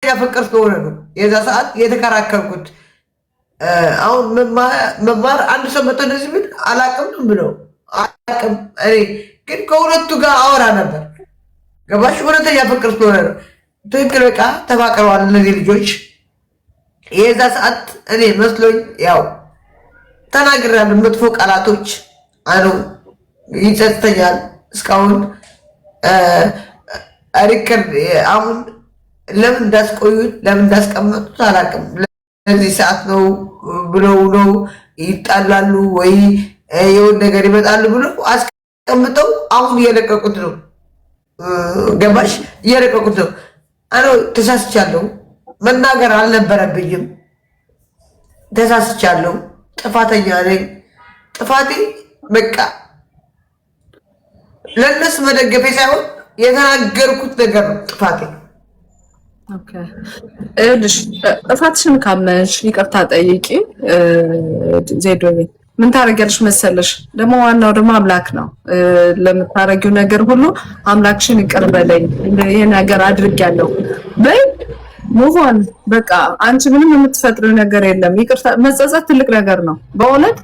ያፈቀር ስለሆነ ነው የዛ ሰዓት የተከራከርኩት። አሁን መማር አንድ ሰው መጥቶ እንደዚህ ምን አላቅም ብለው አላቅም። እኔ ግን ከሁለቱ ጋር አወራ ነበር። ገባሽ? እውነተኛ ፍቅር ስለሆነ ነው። ትክክል በቃ ተፋቅረዋል እነዚህ ልጆች። የዛ ሰዓት እኔ መስሎኝ ያው ተናግሬያለሁ። መጥፎ ቃላቶች አኑ ይጸጽተኛል። እስካሁን ሪከርድ አሁን ለምን እንዳስቆዩት ለምን እንዳስቀመጡት አላውቅም። ለዚህ ሰዓት ነው ብለው ነው ይጣላሉ ወይ የሆነ ነገር ይመጣሉ ብለው አስቀምጠው አሁን እየለቀቁት ነው። ገባሽ? እየለቀቁት ነው። አኖ ተሳስቻለሁ። መናገር አልነበረብኝም። ተሳስቻለሁ። ጥፋተኛ ነኝ። ጥፋቴ በቃ ለነሱ መደገፌ ሳይሆን የተናገርኩት ነገር ነው ጥፋቴ። ኦኬ እልሽ ጥፋትሽን ካመንሽ ይቅርታ ጠይቂ። ዜዶ ምን ታደርጊያለሽ መሰለሽ? ደግሞ ዋናው ደግሞ አምላክ ነው። ለምታረጊው ነገር ሁሉ አምላክሽን ይቅር በለኝ ይሄ ነገር አድርጌያለሁ በይ። ሙቮን በቃ አንቺ ምንም የምትፈጥሪው ነገር የለም። ይቅርታ መጸጸት ትልቅ ነገር ነው በእውነት።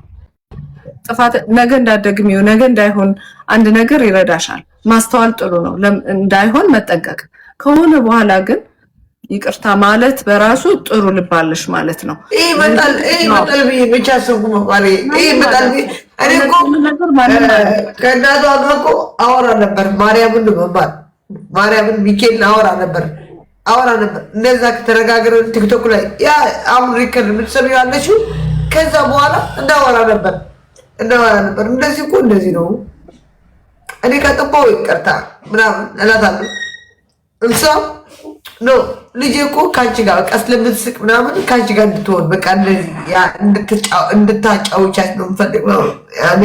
ጥፋት ነገ እንዳትደግሚው ነገ እንዳይሆን አንድ ነገር ይረዳሻል። ማስተዋል ጥሩ ነው እንዳይሆን መጠንቀቅ። ከሆነ በኋላ ግን ይቅርታ ማለት በራሱ ጥሩ ልባለሽ ማለት ነው። ይሄ መጣል ብቻ ሰው ማለት ይሄ መጣል እኔ እኮ ከእናቷ ጋር እኮ አወራ ነበር። ማርያምን ሚካኤልን አወራ ነበር። እንደዛ ከተነጋገርን ቲክቶክ ላይ ያ አሁን ሪከርድ የምትሰሩ ያለችው ከዛ በኋላ እንዳወራ ነበር። እንደዚህ እኮ እንደዚህ ነው እኔ ከጥባው ይቅርታ ምናምን እላታለሁ። እሷ ኖ ልጄ እኮ ከአንቺ ጋር በቃ ስለምትስቅ ምናምን ከአንቺ ጋር እንድትሆን በቃ እንድታጫውቻት ነው የምፈልገው። ያኔ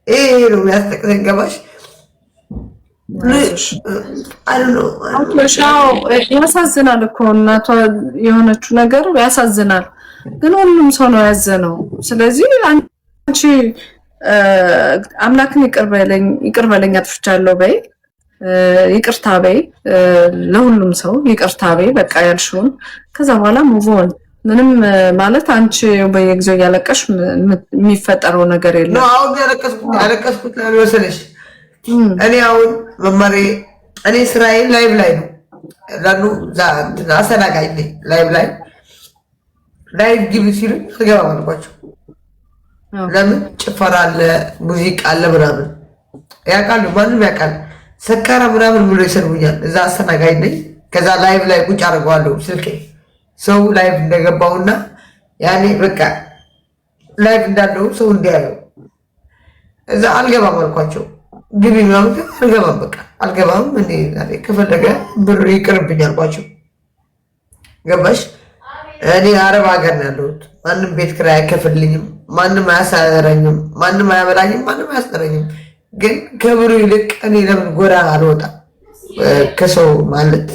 ይሄ ነው የሚያስጠቅሰኝ። ገባሽ? ያሳዝናል እኮ እናቷ የሆነችው ነገር ያሳዝናል። ግን ሁሉም ሰው ነው ያዘነው። ስለዚህ አንቺ አምላክን ይቅር በለኝ አጥፍቻለሁ በይ፣ ይቅርታ በይ፣ ለሁሉም ሰው ይቅርታ በይ በቃ ያልሽውን። ከዛ በኋላ ሙቮን ምንም ማለት አንቺ በየጊዜው ያለቀሽ የሚፈጠረው ነገር የለም። አሁን ያለቀስኩት ለምን መሰለሽ? እኔ አሁን መማሬ እኔ ስራዬ ላይቭ ላይ ነው ላኑ አስተናጋጅ ነኝ። ላይቭ ግቢ ሲሉ አልገባም አልኳቸው። ለምን ጭፈራ አለ ሙዚቃ አለ ምናምን ያውቃሉ፣ ማንም ያውቃል። ሰካራ ምናምን ብሎ ይሰድቡኛል። እዛ አስተናጋጅ ነኝ። ከዛ ላይቭ ላይ ቁጭ አድርገዋለሁ ስልኬ ሰው ላይቭ እንደገባውና ያኔ በቃ ላይቭ እንዳለው ሰው እንዲያየው። እዛ አልገባም አልኳቸው። ግቢ ምናምን አልገባም፣ በቃ አልገባም። እኔ ከፈለገ ብር ይቅርብኝ አልኳቸው። ገባሽ? እኔ አረብ ሀገር ነው ያለሁት። ማንም ቤት ኪራይ አይከፍልኝም፣ ማንም አያሳረኝም፣ ማንም አያበላኝም፣ ማንም አያስጠረኝም። ግን ከብሩ ይልቅ እኔ ለምን ጎዳና አልወጣም? ከሰው ማለት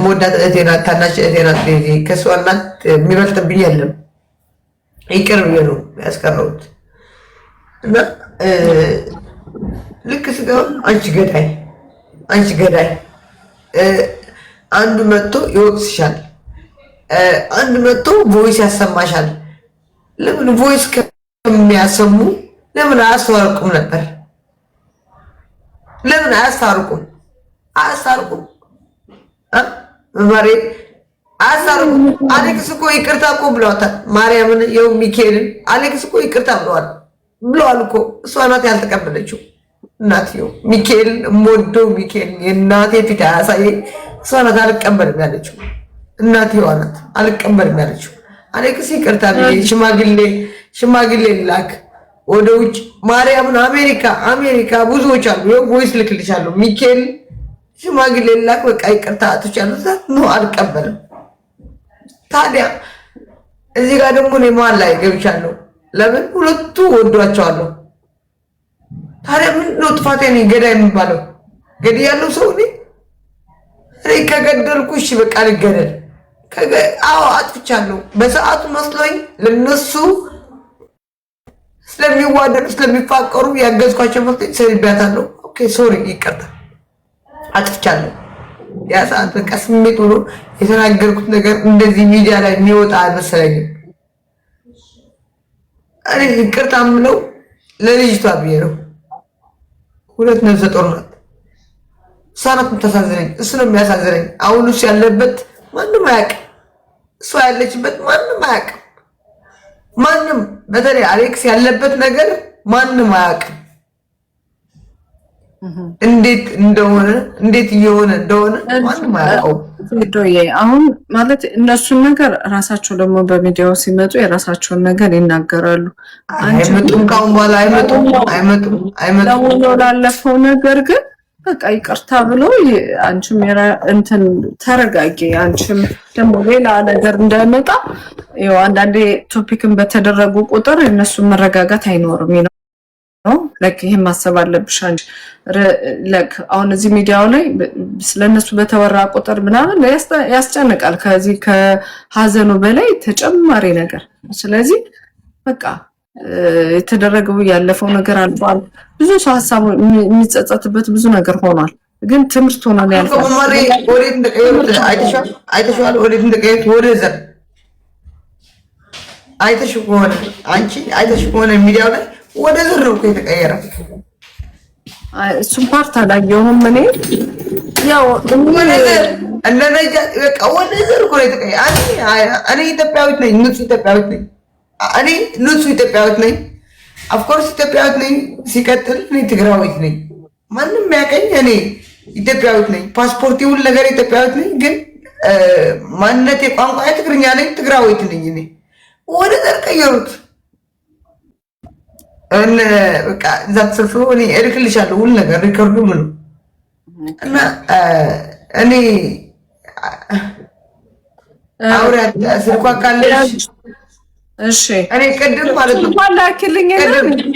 ሞዳት እህቴ ናት፣ ታናሽ እህቴ ናት። ከሰው እናት የሚበልጥብኝ የለም። ይቅር ብዬ ነው ያስቀረሁት። እና ልክ ስጋውን አንቺ ገዳይ አንዱ መጥቶ ይወቅስሻል፣ አንድ መጥቶ ቮይስ ያሰማሻል። ለምን ቮይስ ከሚያሰሙ ለምን አያስታርቁም ነበር? ለምን አያስታርቁም? ማሬ አያስታርቁም። አሌክስ እኮ ይቅርታ እኮ ብለዋታል። ማርያምን የው ሚካኤልን አሌክስ እኮ ይቅርታ ብለዋል እኮ። እሷ ናት ያልተቀበለችው። እናትየው ሚካኤልን የምወደው ሚካኤልን የእናቴ ፊት አያሳየኝ። እሷ ናት አልቀበልም ያለችው። እናትየዋ ናት አልቀበልም ያለችው። አሌክስ ይቅርታ ሽማግሌ ላክ ወደ ውጭ ማርያምን አሜሪካ ብዙዎች አሉ። ቮይስ ልክልሻለሁ። ሚካኤል ሽማግሌ ላክ በቃ ይቅርታ አጥቻለሁ ነው አልቀበልም። ታዲያ እዚህ ጋር ደግሞ እኔ መሀል ላይ ገብቻለሁ። ለምን ሁለቱ ወዷቸዋለሁ። ታዲያ ምንድን ነው ጥፋቴ? እኔ ገዳይ የሚባለው ገድያለሁ ሰው እኔ ከገደልኩ እሺ በቃ ልገደል። አዎ አጥፍቻለሁ። በሰዓቱ መስሎኝ ለነሱ ስለሚዋደዱ ስለሚፋቀሩ ያገዝኳቸው መስሎኝ ሰልቢያታለሁ። ኦኬ ሶሪ ይቅርታ አጥፍቻለሁ። ያ ሰዓት በቃ ስሜት ሆኖ የተናገርኩት ነገር እንደዚህ ሚዲያ ላይ የሚወጣ አልመሰለኝም። እኔ ይቅርታ የምለው ለልጅቷ ብዬ ነው። 2 ነፍሰ ጡር ናት። እሷ ናት የምታሳዝነኝ። እሱ ነው የሚያሳዝነኝ። አሁን እሱ ያለበት ማንም አያውቅም። እሷ ያለችበት ማንም አያውቅም። ማንም በተለይ አሌክስ ያለበት ነገር ማንም አያውቅም። እንዴት እየሆነ እንደሆነ ማንም አያውቀውም። አሁን ማለት እነሱን ነገር ራሳቸው ደግሞ በሚዲያው ሲመጡ የራሳቸውን ነገር ይናገራሉ። አይመጡም፣ ካሁን በኋላ አይመጡም። ላለፈው ነገር ግን በቃ ይቅርታ ብሎ አንቺም እንትን ተረጋጊ። አንቺም ደግሞ ሌላ ነገር እንዳይመጣ ያው አንዳንዴ ቶፒክን በተደረጉ ቁጥር እነሱን መረጋጋት አይኖርም ነው። ለክ ይሄን ማሰብ አለብሽ አንቺ። ለክ አሁን እዚህ ሚዲያው ላይ ስለነሱ በተወራ ቁጥር ምናምን ያስጨንቃል፣ ከዚህ ከሀዘኑ በላይ ተጨማሪ ነገር። ስለዚህ በቃ የተደረገው ያለፈው ነገር አልፏል። ብዙ ሰው ሀሳቡ የሚጸጸትበት ብዙ ነገር ሆኗል። ግን ትምህርት ሆኗል ያልፋል። አይተሽዋል ወዴት እንደቀየሩት ወደዛ አይተሽ ከሆነ አንቺ አይተሽ ከሆነ ሚዲያው ላይ ወደ ዘር ነው የተቀየረ። እሱም ፓርት አላየሁም እኔ ያው እንደነጃ በቃ ወደ ዘር ነው የተቀየረ። እኔ ኢትዮጵያዊት ነኝ፣ ንጹህ ኢትዮጵያዊት ነኝ። እኔ ንጹህ ኢትዮጵያዊት ነኝ። ኦፍኮርስ ኢትዮጵያዊት ነኝ። ሲቀጥል እኔ ትግራዊት ነኝ። ማንም ያቀኝ እኔ ኢትዮጵያዊት ነኝ። ፓስፖርት ሁሉ ነገር ኢትዮጵያዊት ነኝ። ግን ማንነቴ ቋንቋ ትግርኛ ነኝ፣ ትግራዊት ነኝ። እኔ ወደ ዘር ቀየሩት። በቃ እዛ ተሰብስቦ እኔ እልክልሻለሁ ሁሉ ነገር ሪከርዱ ምኑ እና እኔ አውሪያት ስልኳ ካለሽ እሺ እኔ ቅድም ማለት ነው ባላክልኝ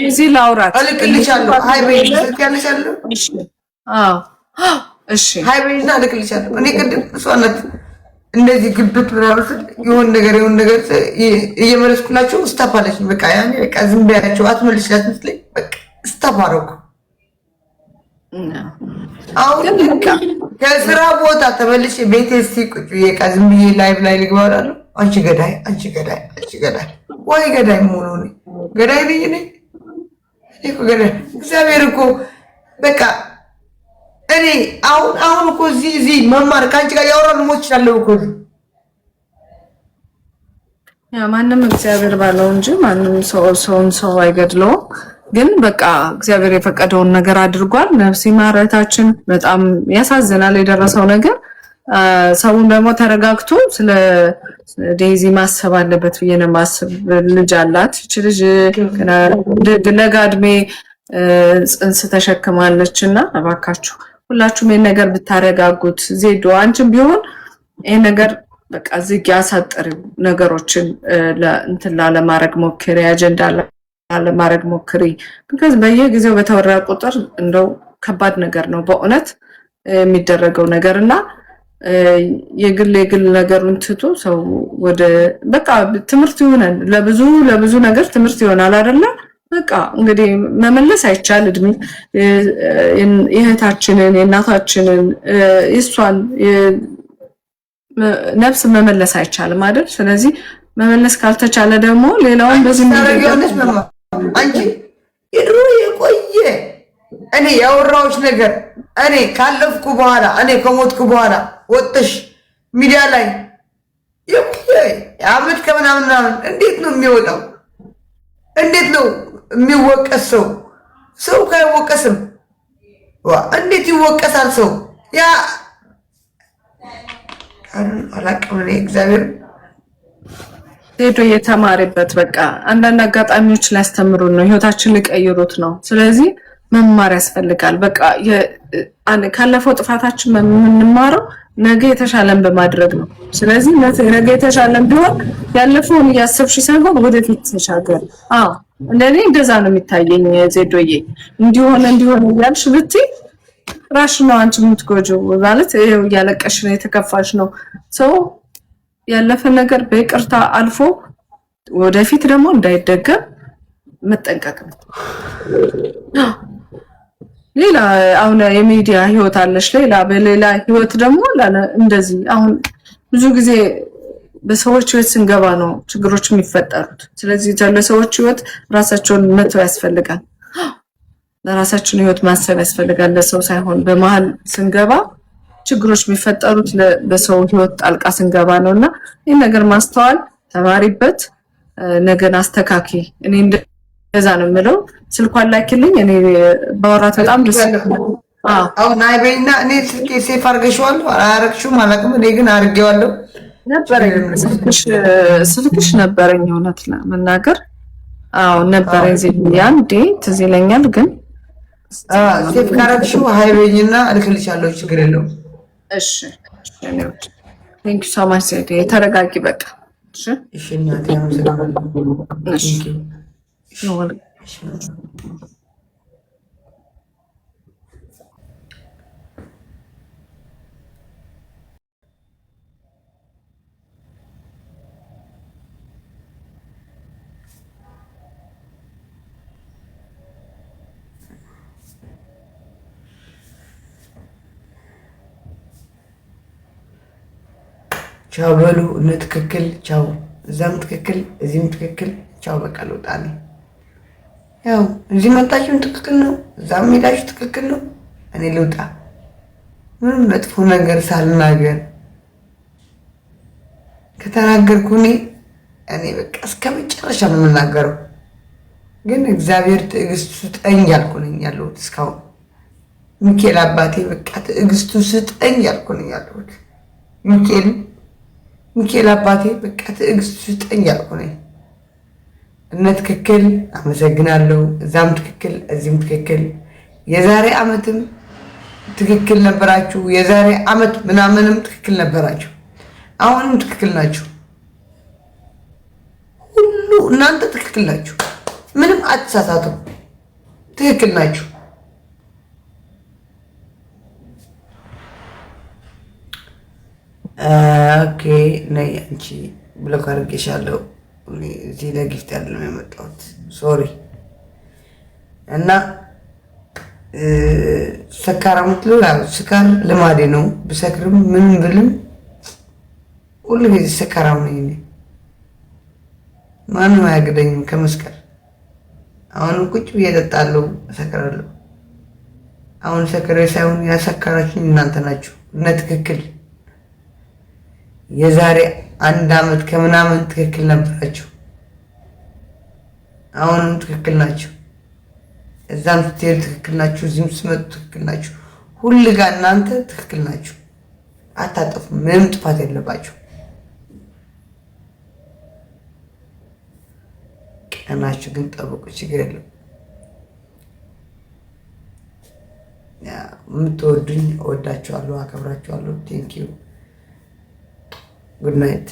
እዚህ ላውራት እልክልሻለሁ። ሃይ ቤት ስልክ ያለሻለሁ። እሺ አዎ እሺ ሃይ ቤትና እልክልሻለሁ። እኔ ቅድም እሷ ናት እንደዚህ ግብት ብራውስ የሆነ ነገር እየመለስኩላቸው ስታፕ አለች። በቃ ያኔ በቃ ዝም ብያቸው አትመልሽላት መስለኝ በቃ ስታፕ አደረኩ። አሁን ከስራ ቦታ ተመልሼ ቤቴ እስኪ ቁጭ ብዬ በቃ ዝም ብዬ ላይቭ ላይ ልግባ እላለሁ። አንቺ ገዳይ፣ አንቺ ገዳይ፣ አንቺ ገዳይ፣ ወይ ገዳይ መሆኑ ነኝ ገዳይ ነኝ እኔ እኮ ገዳይ። እግዚአብሔር እኮ በቃ እኔ አሁን እኮ እዚህ መማር ከአንቺ ጋር ያወራሉ ሞት ይችላለሁ እኮ ያ ማንም እግዚአብሔር ባለው እንጂ ማንም ሰው አይገድለውም። ግን በቃ እግዚአብሔር የፈቀደውን ነገር አድርጓል። ነፍስ ይማረታችን። በጣም ያሳዝናል የደረሰው ነገር። ሰውን ደግሞ ተረጋግቶ ስለ ዴዚ ማሰብ አለበት ብዬ ነው የማስብ። ልጅ አላት እቺ ልጅ ለጋ እድሜ ጽንስ ተሸክማለች እና እባካችሁ ሁላችሁም ይሄን ነገር ብታረጋጉት። ዜዶ አንቺም ቢሆን ይሄ ነገር በቃ ዝግ ያሳጥር ነገሮችን እንትን ላለማድረግ ሞክሪ፣ አጀንዳ ላለማድረግ ሞክሪ። because በየጊዜው በተወራ ቁጥር እንደው ከባድ ነገር ነው በእውነት የሚደረገው ነገርና የግል ነገሩን ትቶ ሰው ወደ በቃ ትምህርት ይሆናል። ለብዙ ነገር ትምህርት ይሆናል አይደለ? በቃ እንግዲህ መመለስ አይቻል እድሜ የእህታችንን የእናታችንን የሷን ነፍስ መመለስ አይቻልም አይደል? ስለዚህ መመለስ ካልተቻለ ደግሞ ሌላውን በዚህ አንቺ የድሮ የቆየ እኔ ያወራዎች ነገር እኔ ካለፍኩ በኋላ እኔ ከሞትኩ በኋላ ወጥሽ ሚዲያ ላይ የአመት ከምናምን እንዴት ነው የሚወጣው? እንዴት ነው የሚወቀስ? ሰው ካይወቀስም እንዴት ይወቀሳል ሰው? ያ አላቅም እኔ እግዚአብሔር ሄዶ የተማረበት በቃ አንዳንድ አጋጣሚዎች ሊያስተምሩን ነው፣ ህይወታችን ሊቀይሩት ነው። ስለዚህ መማር ያስፈልጋል። በቃ ካለፈው ጥፋታችን የምንማረው ነገ የተሻለን በማድረግ ነው። ስለዚህ ነገ የተሻለን ቢሆን ያለፈውን እያሰብሽ ሳይሆን ወደፊት ተሻገር። አዎ እንደኔ እንደዛ ነው የሚታየኝ። ዜዶዬ እንዲሆን እያልሽ ብትይ ራሽ ነው አንቺ የምትጎጂው ማለት ይሄው እያለቀሽ ነው የተከፋሽ ነው። ሰው ያለፈ ነገር በይቅርታ አልፎ ወደፊት ደግሞ እንዳይደገም መጠንቀቅ ነው። ሌላ አሁን የሚዲያ ህይወት አለሽ፣ ሌላ በሌላ ህይወት ደግሞ እንደዚህ አሁን ብዙ ጊዜ በሰዎች ህይወት ስንገባ ነው ችግሮች የሚፈጠሩት። ስለዚህ ለሰዎች ህይወት ራሳቸውን መተው ያስፈልጋል። ለራሳችን ህይወት ማሰብ ያስፈልጋል፣ ለሰው ሳይሆን። በመሀል ስንገባ ችግሮች የሚፈጠሩት በሰው ህይወት ጣልቃ ስንገባ ነውና ይህ ነገር ማስተዋል፣ ተማሪበት፣ ነገን አስተካኪ። እኔ እንደዛ ነው የምለው። ስልኳን ላኪልኝ፣ እኔ ባወራት በጣም ደስ ይላል። አሁን አይበይና እኔ ስልኬ ሴፍ አድርገሽዋለሁ አላረግሽውም አላውቅም። እኔ ግን አድርጌዋለሁ። ነበረኝ ስልክሽ ነበረኝ፣ እውነት ለመናገር አዎ ነበረኝ። አንዴ ትዝ ይለኛል። ግን ሴፍ ካረግሽው ሃይበይና እልክልሻለሁ፣ ችግር የለውም። እሺ ቴንክ ዩ ሶ ማች ሴት። ተረጋጊ በቃ። እሺ እናቴ አመሰግናለሁ። እሺ ቻው በሉ። እነ ትክክል ቻው። እዛም ትክክል እዚህም ትክክል ቻው። በቃ ልውጣ ነኝ። ያው እዚህ መጣችሁም ትክክል ነው፣ እዛም ሄዳችሁ ትክክል ነው። እኔ ልውጣ፣ ምንም መጥፎ ነገር ሳልናገር። ከተናገርኩ እኔ በቃ እስከ መጨረሻ ነው የምናገረው። ግን እግዚአብሔር ትዕግስቱ ስጠኝ ያልኩ ነኝ ያለሁት እስካሁን። ሚካኤል አባቴ በቃ ትዕግስቱ ስጠኝ ያልኩ ነኝ ያለሁት። ሚካኤል አባቴ በቃ ትዕግስቱ ስጠኝ ያልኩ ነኝ። እነ ትክክል አመሰግናለሁ። እዛም ትክክል እዚህም ትክክል። የዛሬ ዓመትም ትክክል ነበራችሁ፣ የዛሬ ዓመት ምናምንም ትክክል ነበራችሁ፣ አሁንም ትክክል ናችሁ። ሁሉ እናንተ ትክክል ናችሁ፣ ምንም አትሳሳቱ፣ ትክክል ናችሁ። ኦኬ ነይ አንቺ ብሎክ አድርጌሻለሁ። እዚህ ለጊፍት ያለው የመጣሁት ሶሪ። እና ሰካራ ምትሉ ስካር ልማዴ ነው። ብሰክርም ምንም ብልም ሁሉ ጊዜ ሰካራም ነኝ። ማንም አያግደኝም ከመስከር። አሁንም ቁጭ ብዬ እጠጣለሁ፣ እሰክራለሁ። አሁን ሰክሬ ሳይሆን ያሰከራችሁኝ እናንተ ናችሁ። እነ ትክክል የዛሬ 1 ዓመት ከምናምን ትክክል ነበራችሁ፣ አሁንም ትክክል ናችሁ። እዛም ስትሄዱ ትክክል ናችሁ፣ እዚህም ስትመጡ ትክክል ናችሁ። ሁሉ ጋር እናንተ ትክክል ናችሁ፣ አታጠፉም። ምንም ጥፋት የለባችሁ። ቀናችሁ ግን ጠብቁ፣ ችግር የለም። የምትወዱኝ እወዳችኋለሁ፣ አከብራችኋለሁ። ቴንኪዩ ጉድ ናይት።